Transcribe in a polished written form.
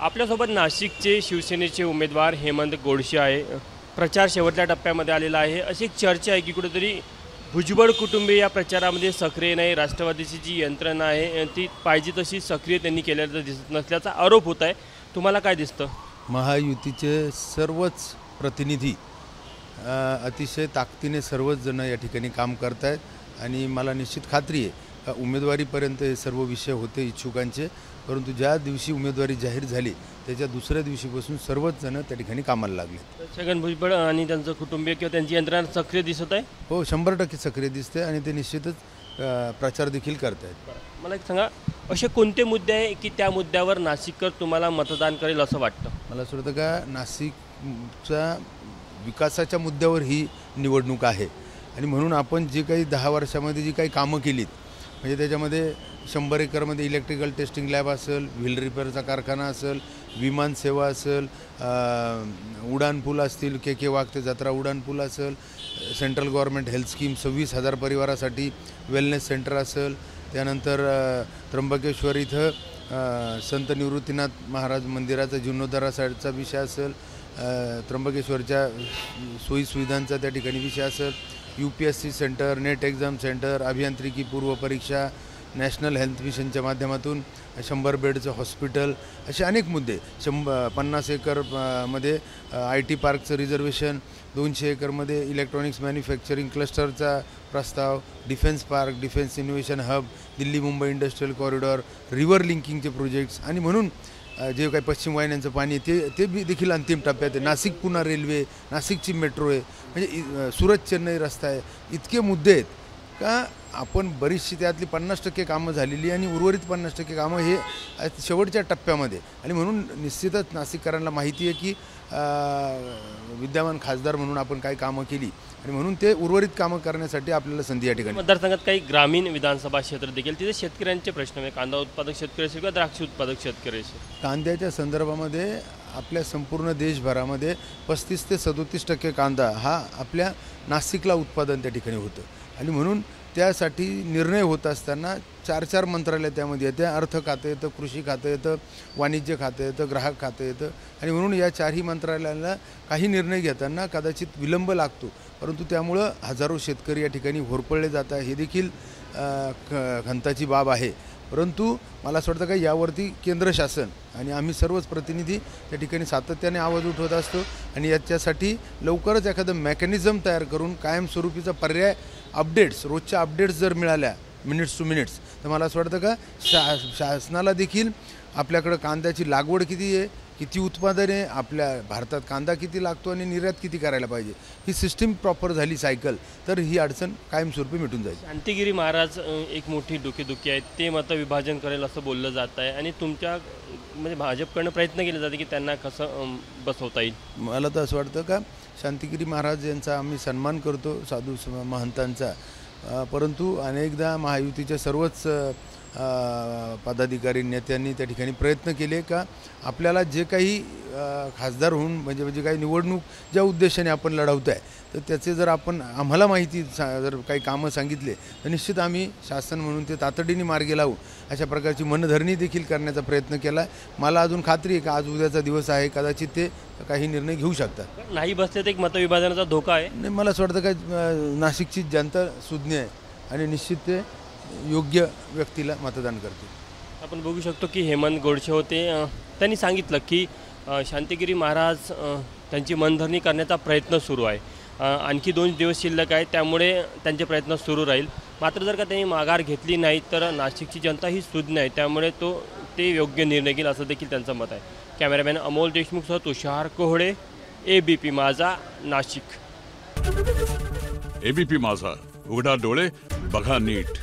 आपल्यासोबत नाशिकचे शिवसेनेचे उमेदवार हेमंत गोडसे आहे। प्रचार शेवटच्या टप्प्यामध्ये आलेला आहे। अशी एक चर्चा आहे की कुठेतरी भुजबळ कुटुंबीय या प्रचारामध्ये सक्रिय नाही। राष्ट्रवादीची जी यंत्रणा आहे ती पाहिजे तशी सक्रिय त्यांनी केल्याचं दिसत नसल्याचा आरोप होत आहे। तुम्हाला काय दिसतं? महायुतीचे सर्वच प्रतिनिधी अतिशय ताकदीने सर्वच जण या ठिकाणी काम करत आहेत आणि मला निश्चित खात्री आहे का उमेदवारीपर्यंत हे सर्व विषय होते इच्छुकांचे, परंतु ज्या दिवशी उमेदवारी जाहीर झाली त्याच्या दुसऱ्या दिवशीपासून सर्वच जण त्या ठिकाणी कामाला लागले। छगन भुजबळ आणि त्यांचं कुटुंबीय किंवा त्यांची यंत्रणा सक्रिय दिसत आहे? हो, 100% सक्रिय दिसते आणि ते निश्चितच प्रचार देखील करत आहेत। मला एक सांगा, असे कोणते मुद्दे आहे की त्या मुद्द्यावर नाशिककर तुम्हाला मतदान करेल असं वाटतं? मला असं वाटतं का नाशिकच्या विकासाच्या मुद्द्यावर ही निवडणूक आहे आणि म्हणून आपण जे काही 10 वर्षामध्ये जी काही कामं केलीत, म्हणजे त्याच्यामध्ये 100 एकरमध्ये इलेक्ट्रिकल टेस्टिंग लॅब असेल, व्हील रिपेअरचा कारखाना असेल, विमान सेवा असेल, उडानपूल असतील, के वाघते जत्रा उडानपूल असेल, सेंट्रल गव्हर्नमेंट हेल्थ स्कीम 26,000 परिवारासाठी वेलनेस सेंटर असेल, त्यानंतर त्र्यंबकेश्वर इथं संत निवृत्तीनाथ महाराज मंदिराचा जीर्णोद्धाराचा विषय असेल, त्र्यंबकेश्वरच्या सोयीसुविधांचा त्या ठिकाणी विषय असेल, UPSC centre, net exam centre, अभियांत्रिकी पूर्व परीक्षा, नॅशनल हेल्थ मिशनच्या माध्यमातून 100 बेडचं हॉस्पिटल, असे अनेक मुद्दे। 50 एकर मध्ये IT पार्कचं रिझर्वेशन, 200 एकरमध्ये इलेक्ट्रॉनिक्स मॅन्युफॅक्चरिंग क्लस्टरचा प्रस्ताव, defence park, defence innovation hub, Delhi Mumbai industrial corridor, river लिंकिंगचे प्रोजेक्ट्स आणि म्हणून जे काही पश्चिम वाहिन्यांचं पाणी ते देखील अंतिम टप्प्यात आहे। नाशिक पुणे रेल्वे, नाशिकची मेट्रो आहे, म्हणजे सुरत चेन्नई रस्ता आहे, इतके मुद्दे आहेत का आपण बरीचशी त्यातली 50% कामं झालेली आणि उर्वरित 50% कामं हे शेवटच्या टप्प्यामध्ये, आणि म्हणून निश्चितच नाशिककरांना माहिती आहे की विद्यमान खासदार म्हणून आपण काय कामं केली आणि म्हणून ते उर्वरित कामं करण्यासाठी आपल्याला संधी या ठिकाणी। मतदारसंघात काही ग्रामीण विधानसभा क्षेत्र देखील तिथे शेतकऱ्यांचे प्रश्न आहे, कांदा उत्पादक शेतकरी असेल किंवा द्राक्ष उत्पादक शेतकरी असेल। कांद्याच्या संदर्भामध्ये आपल्या संपूर्ण देशभरामध्ये 35 ते 37% कांदा हा आपल्या नाशिकला उत्पादन त्या ठिकाणी होतं आणि म्हणून त्यासाठी निर्णय होत असताना 4 मंत्रालय त्यामध्ये येते। अर्थ खातं येतं, कृषी खातं येतं, वाणिज्य खातं येतं, ग्राहक खातं येतं आणि म्हणून या 4ही मंत्रालयाला काही निर्णय घेताना कदाचित विलंब लागतो, परंतु त्यामुळं हजारो शेतकरी या ठिकाणी होरपळले जात आहे, हे देखील खंताची बाब आहे। परंतु मला असं वाटतं का यावरती केंद्र शासन आणि आम्ही सर्वच प्रतिनिधी त्या ठिकाणी सातत्याने आवाज उठवत असतो आणि याच्यासाठी लवकरच एखादं मेकॅनिझम तयार करून कायमस्वरूपीचा पर्याय अपडेट्स, रोजच्या अपडेट्स जर मिळाल्या मिनिट्स टू मिनिट्स, तर मला असं वाटतं का शासनाला देखील आपल्याकडं कांद्याची लागवड किती आहे, किती उत्पादन आहे, आपल्या भारतात कांदा किती लागतो आणि निर्यात किती करायला पाहिजे, ही सिस्टीम प्रॉपर झाली सायकल, तर ही अडचण कायमस्वरूपी मिटून जाईल। शांतिगिरी महाराज एक मोठी डोकेदुखी आहे, ते मतविभाजन करेल असं बोललं जात आहे आणि तुमच्या म्हणजे भाजपकडनं प्रयत्न केले जाते की त्यांना कसं बसवता येईल। मला तर असं वाटतं का शांतिगिरी महाराज यांचा आम्ही सन्मान करतो, साधू महंतांचा, परंतु अनेकदा महायुतीच्या सर्वच पदाधिकारी नेत्यांनी त्या ठिकाणी प्रयत्न केले का आपल्याला जे काही खासदार होऊन म्हणजे काही निवडणूक ज्या उद्देशाने आपण लढवत आहे, तर त्याचे जर आपण आम्हाला माहिती जर काही कामं सांगितले तर निश्चित आम्ही शासन म्हणून ते तातडीने मार्गी लावू, अशा प्रकारची मनधरणी देखील करण्याचा प्रयत्न केला। मला अजून खात्री आहे का आज उद्याचा दिवस आहे, कदाचित ते काही निर्णय घेऊ शकतात। नाही बसले तर एक मतविभाजनाचा धोका आहे? नाही, मला असं वाटतं का नाशिकची जनता सुज्ञ आहे आणि निश्चित ते योग्य व्यक्तीला मतदान करते। आपण बघू शकतो की हेमंत गोडसे होते, त्यांनी सांगितलं की शांतिगिरी महाराज त्यांची मनधरणी करण्याचा प्रयत्न सुरू आहे, आणखी 2 दिवस शिल्लक आहे, त्यामुळे त्यांचे प्रयत्न सुरू राहील। मात्र जर का त्यांनी माघार घेतली नाही तर नाशिकची जनता ही सुज्ञ आहे, त्यामुळे ते योग्य निर्णय घेईल असं देखील त्यांचं मत आहे। कॅमेरामॅन अमोल देशमुखसह तुषार कोहळे, ABP माझा, नाशिक। ABP माझा, उघडा डोळे बघा नीट।